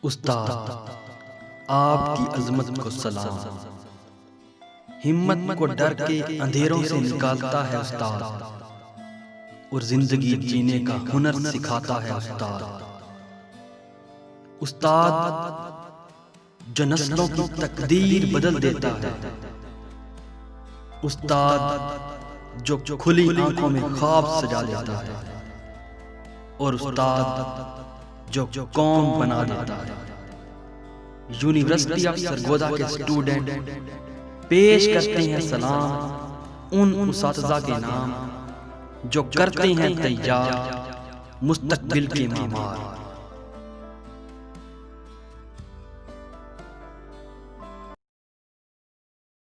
उस्ताद आपकी अजमत को सलाम। हिम्मत को डर के अंधेरों से निकालता है उस्ताद, और जिंदगी जीने का हुनर सिखाता है उस्ताद। उस्ताद जो नस्लों की तकदीर बदल देता है, उस्ताद जो खुली आंखों में ख्वाब सजा देता है, और उस्ताद जो कौम बना देता है। यूनिवर्सिटी ऑफ सरगोदा के स्टूडेंट पेश करते हैं सलाम उन उस्ताज़ा के नाम जो करते हैं तैयार मुस्तकबिल के मामार।